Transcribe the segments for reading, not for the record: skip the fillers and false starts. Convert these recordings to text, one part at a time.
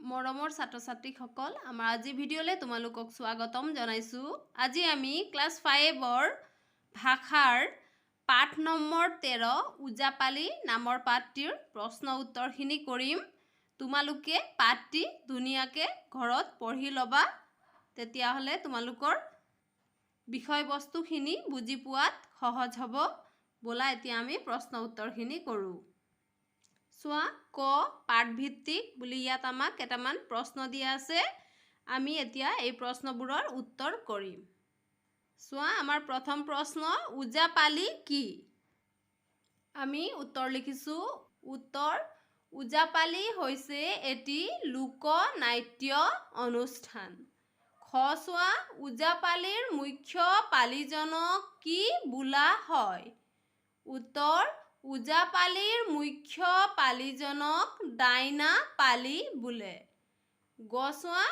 মৰমৰ ছাত্ৰ ছাত্ৰীসকল আমাৰ আজি ভিডিঅ'লে তোমালোকক স্বাগতম জনাইছো। আজি আমি ক্লাছ 5ৰ ভাষাৰ পাঠ নম্বৰ 13 ওজাপালি নামৰ পাঠটিৰ প্ৰশ্ন উত্তৰখিনি কৰিম। তোমালোকে পাঠটি ধুনীয়াকৈ ঘৰত পঢ়ি ল'বা, তেতিয়াহ'লে তোমালোকৰ বিষয়বস্তুখিনি বুজি পোৱাত সহজ হ'ব। ব'লা এতিয়া আমি প্ৰশ্ন উত্তৰখিনি কৰোঁ। চোৱা, ক পাঠভিত্তিক বুলি ইয়াত আমাক কেইটামান প্ৰশ্ন দিয়া আছে। আমি এতিয়া এই প্ৰশ্নবোৰৰ উত্তৰ কৰিম। চোৱা, আমাৰ প্ৰথম প্ৰশ্ন, ওজাপালি কি? আমি উত্তৰ লিখিছোঁ। উত্তৰ, ওজাপালি হৈছে এটি লোকনাট্য অনুষ্ঠান। খ চোৱা, ওজাপালিৰ মুখ্য পালিজনক কি বোলা হয়? উত্তৰ, ওজাপালিৰ মুখ্য পালিজনক ডাইনা পালি বোলে। গ চোৱা,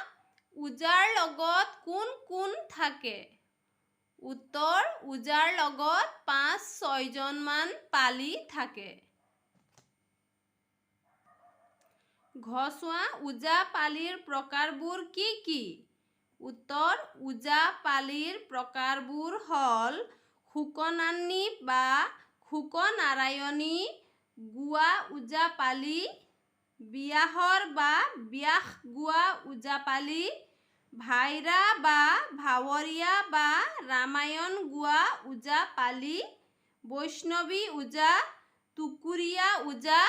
ওজাৰ লগত কোন কোন থাকে? উত্তৰ, ওজাৰ লগত ৫-৬ জনমান পালি থাকে। ঘ চোৱা, ওজাপালিৰ প্ৰকাৰবোৰ কি কি? উত্তৰ, ওজাপালিৰ প্ৰকাৰবোৰ হ'ল শুকনানী বা শুকনাৰায়ণী, গোৱা ওজাপালি, বিয়াহৰ বা ব্যাস গোৱা ওজাপালি, ভাইৰা বা ভাৱৰীয়া বা ৰামায়ণ গোৱা ওজাপালি, বৈষ্ণৱী ওজা, টুকুৰীয়া ওজা,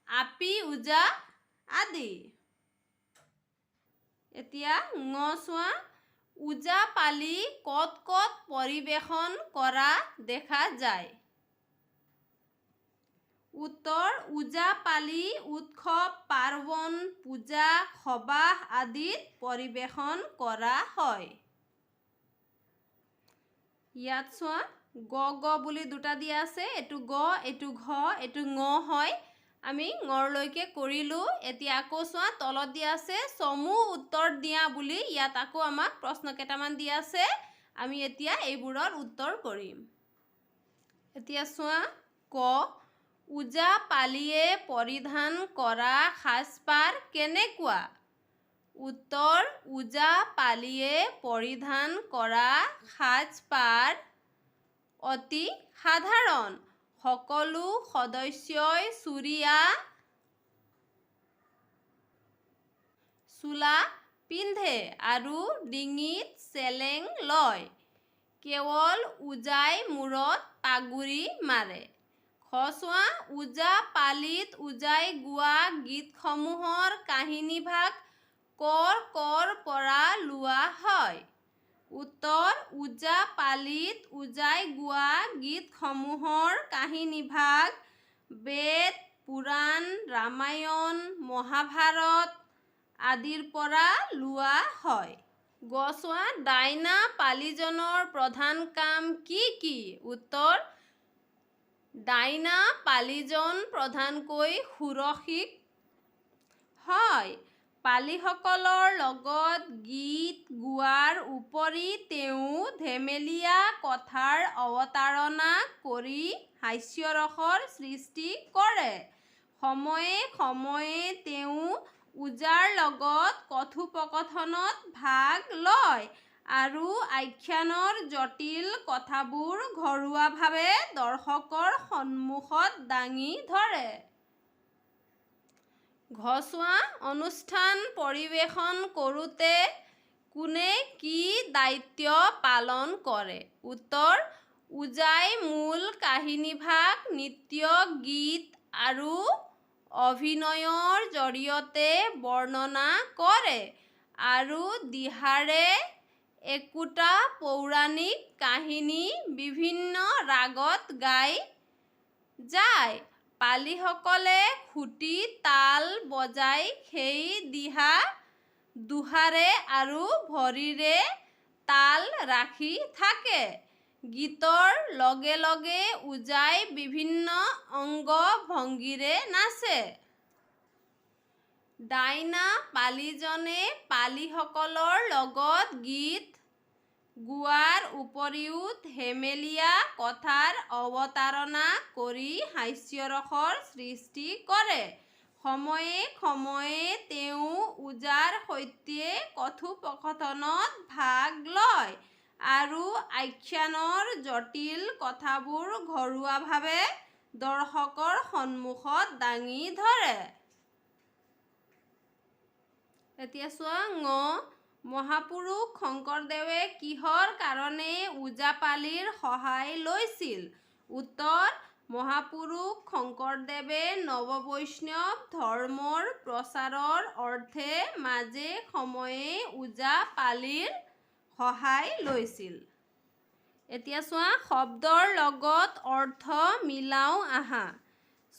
আপী ওজা আদি। এতিয়া ঙ চোৱা, ওজাপালি ক'ত ক'ত পৰিৱেশন কৰা দেখা যায়? উত্তৰ, ওজাপালি উৎসৱ পাৰ্বণ, পূজা, সবাহ আদিত পৰিৱেশন কৰা হয়। ইয়াত চোৱা, গ বুলি দুটা দিয়া আছে। এইটো গ, এইটো ঘ, এইটো ঙ হয়। আমি ঙৰলৈকে কৰিলোঁ। এতিয়া আকৌ চোৱা, তলত দিয়া আছে চমু উত্তৰ দিয়া বুলি। ইয়াত আকৌ আমাক প্ৰশ্ন কেইটামান দিয়া আছে। আমি এতিয়া এইবোৰৰ উত্তৰ কৰিম। এতিয়া চোৱা, ক ওজাপালিয়ে পৰিধান কৰা সাজপাৰ কেনেকুৱা? উত্তৰ, ওজাপালিয়ে পৰিধান কৰা সাজপাৰ অতি সাধাৰণ। সকলো সদস্যই চুৰিয়া চোলা পিন্ধে আৰু ডিঙিত চেলেং লয়। কেৱল ওজাই মূৰত পাগুৰি মাৰে। খ চোৱা, ওজাপালিত ওজাই গোৱা গীতসমূহৰ কাহিনীভাগ কৰ পৰা লোৱা হয়? উত্তৰ, ওজাপালিত ওজাই গোৱা গীতসমূহৰ কাহিনীভাগ বেদ, পুৰাণ, ৰামায়ণ, মহাভাৰত আদিৰ পৰা লোৱা হয়। গ চোৱা, ডাইনা পালিজনৰ প্ৰধান কাম কি কি? উত্তৰ, ডাইনা পালিজন প্ৰধানকৈ সুৰসিক হয়। পালিসকলৰ লগত গীত গোৱাৰ উপৰি তেওঁ ধেমেলীয়া কথাৰ অৱতাৰণা কৰি হাস্যৰসৰ সৃষ্টি কৰে। সময়ে সময়ে তেওঁ ওজাৰ লগত কথোপকথনত ভাগ লয় আৰু আখ্যানৰ জটিল কথাবোৰ ঘৰুৱাভাৱে দৰ্শকৰ সন্মুখত দাঙি ধৰে। ঘ চোৱা, অনুষ্ঠান পৰিৱেশন কৰোঁতে কোনে কি দায়িত্ব পালন কৰে? উত্তৰ, ওজাই মূল কাহিনীভাগ নৃত্য, গীত আৰু অভিনয়ৰ জৰিয়তে বৰ্ণনা কৰে আৰু দিহাৰে একোটা পৌৰাণিক কাহিনী বিভিন্ন ৰাগত গাই যায়। পালিসকলে খুটি তাল বজাই সেই দিহা দুহাৰে আৰু ভৰিৰে তাল ৰাখি থাকে। গীতৰ লগে লগে ওজাই বিভিন্ন অংগ ভংগীৰে নাচে। ডাইনা পালিজনে পালিসকলৰ লগত গীত গোৱাৰ উপৰিও ধেমেলীয়া কথাৰ অৱতাৰণা কৰি হাস্যৰসৰ সৃষ্টি কৰে। সময়ে সময়ে তেওঁ ওজাৰ সৈতে কথোপকথনত ভাগ লয় আৰু আখ্যানৰ জটিল কথাবোৰ ঘৰুৱাভাৱে দৰ্শকৰ সন্মুখত দাঙি ধৰে। এতিয়া চোৱা ঙ মহাপুৰুষ শংকৰদেৱে কিহৰ কাৰণে ওজাপালিৰ সহায় লৈছিল? উত্তৰ মহাপুৰুষ শংকৰদেৱে নৱবৈষ্ণৱ ধৰ্মৰ প্ৰচাৰৰ অৰ্থে মাজে সময়ে ওজাপালিৰ সহায় লৈছিল। এতিয়া চোৱা শব্দৰ লগত অৰ্থ মিলাও আহা।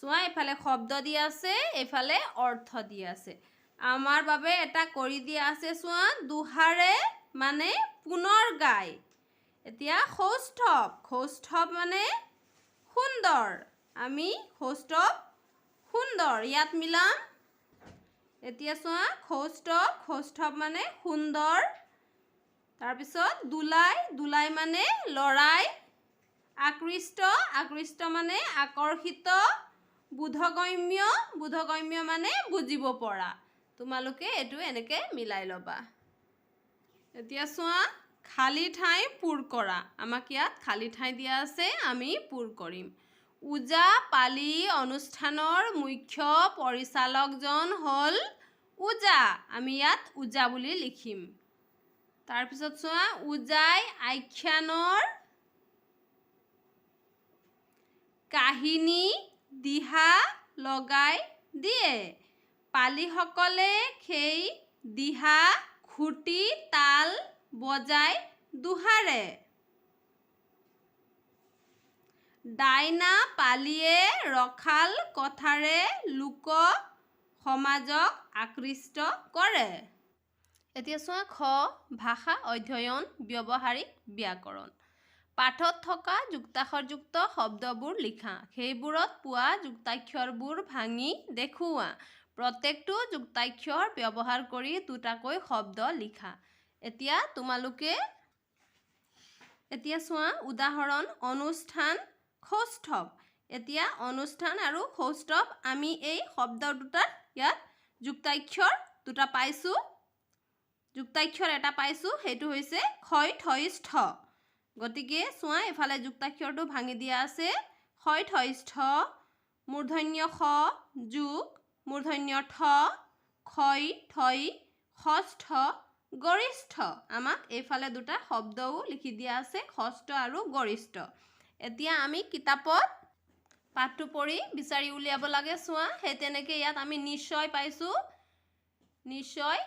চোৱা এইফালে শব্দ দি আছে, এইফালে অৰ্থ দি আছে। আমাৰ বাবে এটা কৰি দিয়া আছে চোৱা দুহাৰে মানে পুনৰ গায়। এতিয়া সৌষ্ঠৱ, সৌষ্ঠৱ মানে সুন্দৰ। আমি সৌষ্ঠৱ সুন্দৰ ইয়াত মিলাম। এতিয়া চোৱা সৌষ্ঠৱ, সৌষ্ঠৱ মানে সুন্দৰ। তাৰপিছত দুলাই, দুলাই মানে লৰাই। আকৃষ্ট, আকৃষ্ট মানে আকৰ্ষিত। বোধগম্য, বোধগম্য মানে বুজিব পৰা। তোমালোকে এইটো এনেকৈ মিলাই ল'বা। এতিয়া চোৱা খালী ঠাই পূৰ কৰা। আমাক ইয়াত খালী ঠাই দিয়া আছে, আমি পূৰ কৰিম। ওজাপালি অনুষ্ঠানৰ মুখ্য পৰিচালকজন হ'ল ওজা। আমি ইয়াত ওজা বুলি লিখিম। তাৰপিছত চোৱা ওজাই আখ্যানৰ কাহিনী দিহা লগাই দিয়ে। পালিসকলে সেই দিহা খুটি তাল বজাই দুহাৰে। ডাইনা পালিয়ে ৰসাল কথাৰে লোক সমাজক আকৃষ্ট কৰে। এতিয়া চোৱা খ ভাষা অধ্যয়ন ব্যৱহাৰিক ব্যাকৰণ। পাঠত থকা যুক্তাক্ষৰযুক্ত শব্দবোৰ লিখা। সেইবোৰত পোৱা যুক্তাক্ষৰবোৰ ভাঙি দেখুওৱা। প্ৰত্যেকটো যুক্তাক্ষৰ ব্যৱহাৰ কৰি দুটাকৈ শব্দ লিখা। এতিয়া তোমালোকে এতিয়া চোৱা উদাহৰণ অনুষ্ঠান সৌষ্ঠৱ। এতিয়া অনুষ্ঠান আৰু সৌষ্ঠৱ আমি এই শব্দ দুটাত ইয়াত যুক্তাক্ষৰ দুটা পাইছোঁ। যুক্তাক্ষৰ এটা পাইছোঁ, সেইটো হৈছে ক্ষয় ঠইষ্ঠ। গতিকে চোৱা এইফালে যুক্তাক্ষৰটো ভাঙি দিয়া আছে। ক্ষয় ঠইষ্ঠ মূৰ্ধন্য ষ যোগ মূৰ্ধন্য ঠ ক্ষয় ঠই ষষ্ঠ গৰিষ্ঠ। আমাক এইফালে দুটা শব্দও লিখি দিয়া আছে, ষষ্ঠ আৰু গৰিষ্ঠ। এতিয়া আমি কিতাপত পাঠটো পঢ়ি বিচাৰি উলিয়াব লাগে। চোৱা সেই তেনেকৈ ইয়াত আমি নিশ্চয় পাইছোঁ। নিশ্চয়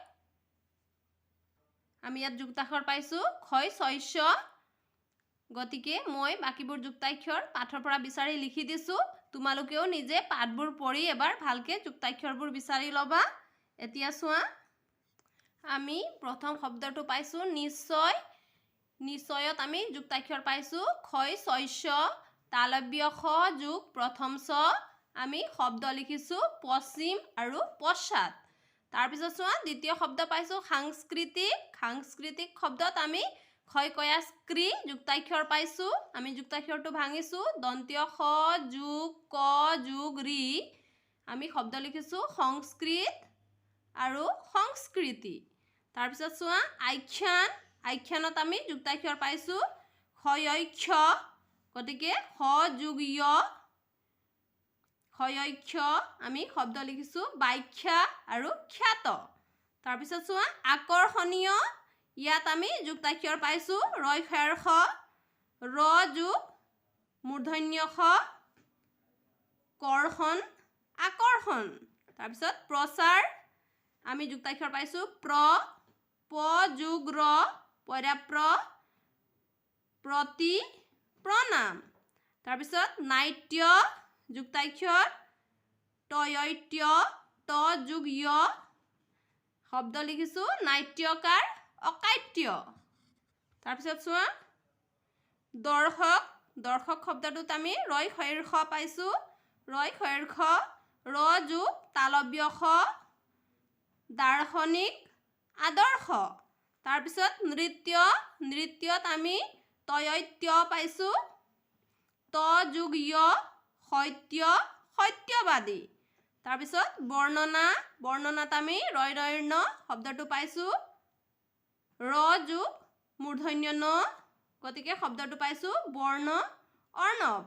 আমি ইয়াত যুক্তাক্ষৰ পাইছোঁ ক্ষয় শস্য। গতিকে মই বাকীবোৰ যুক্তাক্ষৰ পাঠৰ পৰা বিচাৰি লিখি দিছোঁ। তোমালোকেও নিজে পাঠবোৰ পঢ়ি এবাৰ ভালকৈ যুক্তাক্ষৰবোৰ বিচাৰি ল'বা। এতিয়া চোৱা আমি প্ৰথম শব্দটো পাইছোঁ নিশ্চয়। নিশ্চয়ত আমি যুক্তাক্ষৰ পাইছোঁ ক্ষয় শস্য তালব্য খ যোগ প্ৰথম চ। আমি শব্দ লিখিছোঁ পশ্চিম আৰু পশ্চাত। তাৰপিছত চোৱা দ্বিতীয় শব্দ পাইছোঁ সাংস্কৃতিক। সাংস্কৃতিক শব্দত আমি ক্ষয় কয়া স্কৃ যুক্তাক্ষৰ পাইছোঁ। আমি যুক্তাক্ষৰটো ভাঙিছোঁ দন্ত্য স যোগ ক যোগ ৰি। আমি শব্দ লিখিছোঁ সংস্কৃত আৰু সংস্কৃতি। তাৰপিছত চোৱা আখ্যান। আখ্যানত আমি যুক্তাক্ষৰ পাইছোঁ ক্ষয়ক্ষ। গতিকে স যোগ য় ক্ষয়ক্ষ। আমি শব্দ লিখিছোঁ ব্যাখ্যা আৰু খ্যাত। তাৰপিছত চোৱা আকৰ্ষণীয়। ইয়াত আমি যুক্তাক্ষৰ পাইছোঁ ৰয় ক্ষৰ খ ৰ যোগ মূৰ্ধন্য খ কৰ্ষণ আকৰ্ষণ। তাৰপিছত প্ৰচাৰ। আমি যুক্তাক্ষৰ পাইছোঁ প্ৰ প যোগ ৰ পৰ্যাপ্ৰ প্ৰতি প্ৰণাম। তাৰপিছত নাট্য যুক্তাক্ষৰ টয়ত্য ত যোগ য়। শব্দ লিখিছোঁ নাট্যকাৰ অকাট্য। তাৰপিছত চোৱা দৰ্শক। দৰ্শক শব্দটোত আমি ৰয় ক্ষৰ খ পাইছোঁ। ৰয় ক্ষৰ খ ৰ যোগ তালব্য খ দাৰ্শনিক আদৰ্শ। তাৰপিছত নৃত্য। নৃত্যত আমি তয়ত্য পাইছোঁ ত যোগ য় সত্য সত্যবাদী। তাৰপিছত বৰ্ণনা, বৰ্ণনাত আমি ৰয় ৰয়ৰ্ণ শব্দটো পাইছোঁ ৰ যোগ মূৰ্ধন্য ন, গতিকে শব্দটো পাইছোঁ বৰ্ণ অৰ্ণৱ।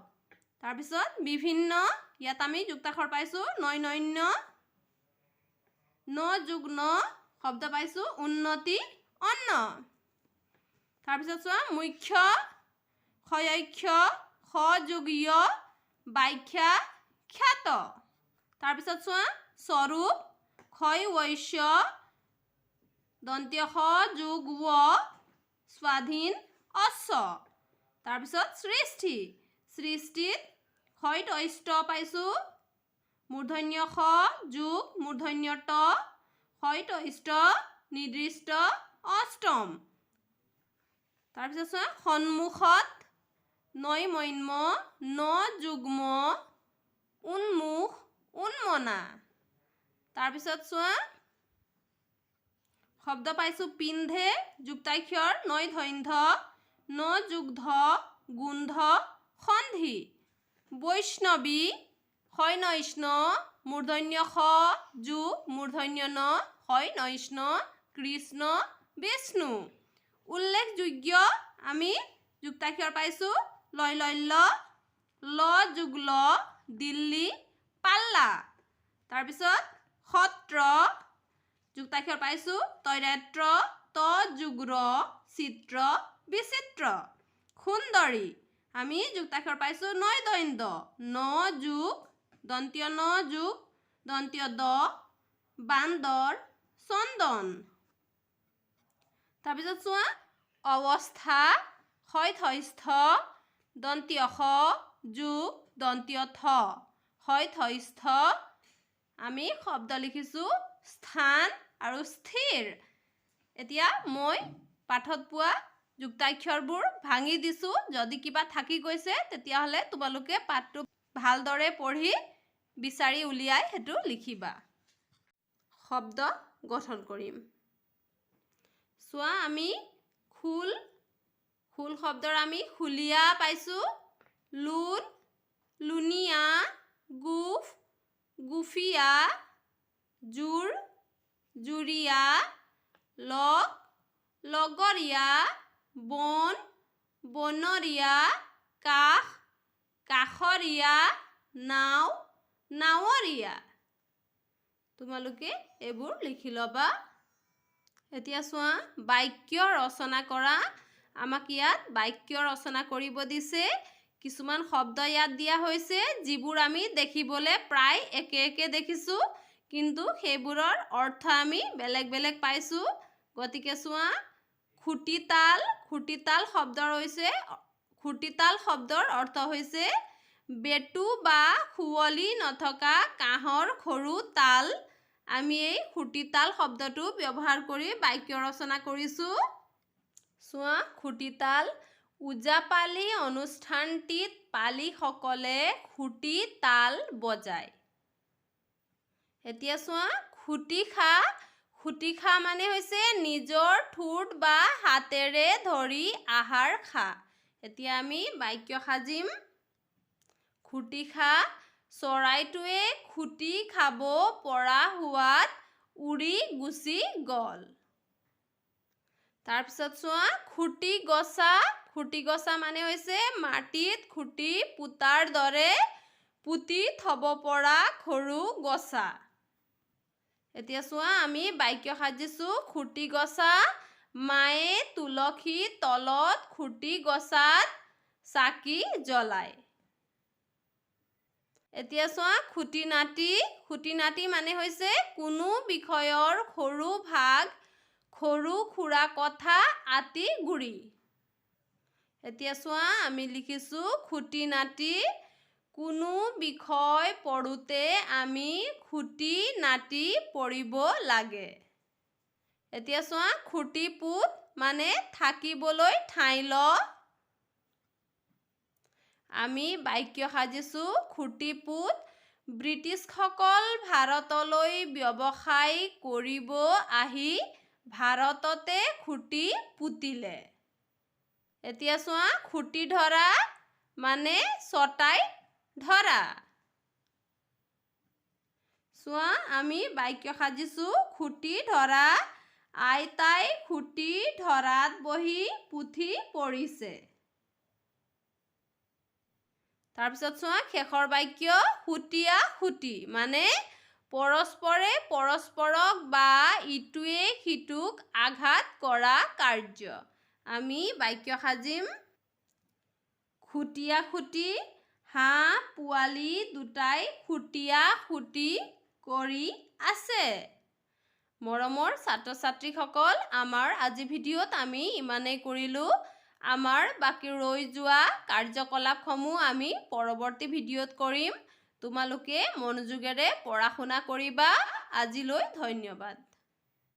তাৰপিছত বিভিন্ন, ইয়াত আমি যুক্তাক্ষৰ পাইছোঁ নৈন্য, ন যোগ ন শব্দ পাইছোঁ উন্নতি অন্ন। তাৰপিছত চোৱা মুখ্য ক্ষয়ক্ষ খ যোগ য় ব্যাখ্যা খ্যাত। তাৰপিছত চোৱা স্বৰূপ ক্ষয় বৈশ্য দন্ত্য স যোগ ৱ স্বাধীন অশ্ব। তাৰপিছত সৃষ্টি, সৃষ্টিত ক্ষয়ত অষ্ট পাইছোঁ মূৰ্ধন্য স যোগ মূৰ্ধন্য ত ক্ষয়ত অষ্ট নিৰ্দিষ্ট অষ্টম। তাৰপিছত চোৱা সন্মুখত নৈমন্য ন যুগ্ম উন্মুখ উন্মনা। তাৰপিছত চোৱা শব্দ পাইছোঁ পিন্ধে যুক্তাক্ষৰ নৈ ধৈন্ধ ন যোগ ধ গোন্ধ সন্ধি। বৈষ্ণৱী হয় নৈষ্ণ মূৰ্ধন্য স যোগ মূৰ্ধন্য ন হয় নৈষ্ণ কৃষ্ণ বিষ্ণু। উল্লেখযোগ্য আমি যুক্তাক্ষৰ পাইছোঁ লয় লল্য ল যোগ ল দিল্লী পাল্লা। তাৰপিছত সত্ৰ যুক্তাক্ষৰ পাইছোঁ তৈৰাত্ৰ ত যোগ ৰ চিত্ৰ বিচিত্ৰ। সুন্দৰী আমি যুক্তাক্ষৰ পাইছোঁ নৈ দৈন্দ ন যোগ দন্ত্য ন যোগ দন্ত্য দ বান্দৰ চন্দন। তাৰপিছত চোৱা অৱস্থা হয়থস্থ দন্ত্য স যোগ দন্ত্য থ হয়থস্থ। আমি শব্দ লিখিছোঁ স্থান আৰু স্থিৰ। এতিয়া মই পাঠত পোৱা যুক্তাক্ষৰবোৰ ভাঙি দিছোঁ, যদি কিবা থাকি গৈছে তেতিয়াহ'লে তোমালোকে পাঠটো ভালদৰে পঢ়ি বিচাৰি উলিয়াই সেইটো লিখিবা। শব্দ গঠন কৰিম। চোৱা আমি খোল, খোল শব্দৰ আমি খুলীয়া পাইছোঁ লোণ লুণীয়া গোফ গুফীয়া জোৰ জুৰীয়া লগ লগৰীয়া বন বনৰীয়া কাষ কাষৰীয়া নাও নাৱৰীয়া। তোমালোকে এইবোৰ লিখি ল'বা। এতিয়া চোৱা বাক্য ৰচনা কৰা। আমাক ইয়াত বাক্য ৰচনা কৰিব দিছে। কিছুমান শব্দ ইয়াত দিয়া হৈছে যিবোৰ আমি দেখিবলৈ প্ৰায় একে একে দেখিছোঁ, কিন্তু সেইবোৰৰ অৰ্থ আমি বেলেগ বেলেগ পাইছোঁ। গতিকে চোৱা খুটিতাল, খুটিতাল শব্দৰ অৰ্থ হৈছে বেটু বা শুৱলি নথকা কাঁহৰ সৰু তাল। আমি এই খুটিতাল শব্দটো ব্যৱহাৰ কৰি বাক্য ৰচনা কৰিছোঁ। চোৱা খুটিতাল ওজাপালি অনুষ্ঠানটিত পালিসকলে খুটি তাল বজায়। এতিয়া চোৱা খুটিখা, খুটিখা মানে হৈছে নিজৰ ঠোঁট বা হাতেৰে ধৰি আহাৰ খা। এতিয়া আমি বাক্য সাজিম। খুটিখা চৰাইটোৱে খুটি খাব পৰা হোৱাত উৰি গুচি গ'ল। তাৰপিছত চোৱা খুটি গছা, খুটি গছা মানে হৈছে মাটিত খুটি পোতাৰ দৰে পুতি থব পৰা সৰু গছা। এতিয়া চোৱা আমি বাক্য সাজিছোঁ খুটি গছা মায়ে তুলসী তলত খুটি গছাত চাকি জ্বলায়। এতিয়া চোৱা খুটিনাটি, খুটিনাটি মানে হৈছে কোনো বিষয়ৰ সৰু ভাগ সৰু সুৰা কথা আঁতি গুৰি। এতিয়া চোৱা আমি লিখিছোঁ খুটিনাটি কোনো বিষয় পঢ়োঁতে আমি খুটি নাটি পঢ়িব লাগে। এতিয়া চোৱা খুটিপুত মানে থাকিবলৈ ঠাই ল। আমি বাক্য সাজিছোঁ খুটিপুত ব্ৰিটিছসকল ভাৰতলৈ ব্যৱসায় কৰিব আহি ভাৰততে খুটি পুতিলে। এতিয়া চোৱা খুটি ধৰা মানে চটাই ধৰা। চোৱা আমি বাক্য সাজিছোঁ খুটি ধৰা আইতাই খুটি ধৰাত বহি পুথি পঢ়িছে। তাৰপিছত চোৱা শেষৰ বাক্য সুতীয়া সুতি মানে পৰস্পৰে পৰস্পৰক বা ইটোৱে সিটোক আঘাত কৰা কাৰ্য। আমি বাক্য সাজিম খুটীয়া খুটি হাঁহ পোৱালি দুটাই খুটীয়া খুটি কৰি আছে। মৰমৰ ছাত্ৰ ছাত্ৰীসকল, আমাৰ আজি ভিডিঅ'ত আমি ইমানেই কৰিলোঁ। আমাৰ বাকী ৰৈ যোৱা কাৰ্যকলাপসমূহ আমি পৰৱৰ্তী ভিডিঅ'ত কৰিম। তোমালোকে মনোযোগেৰে পঢ়া শুনা কৰিবা। আজিলৈ ধন্যবাদ।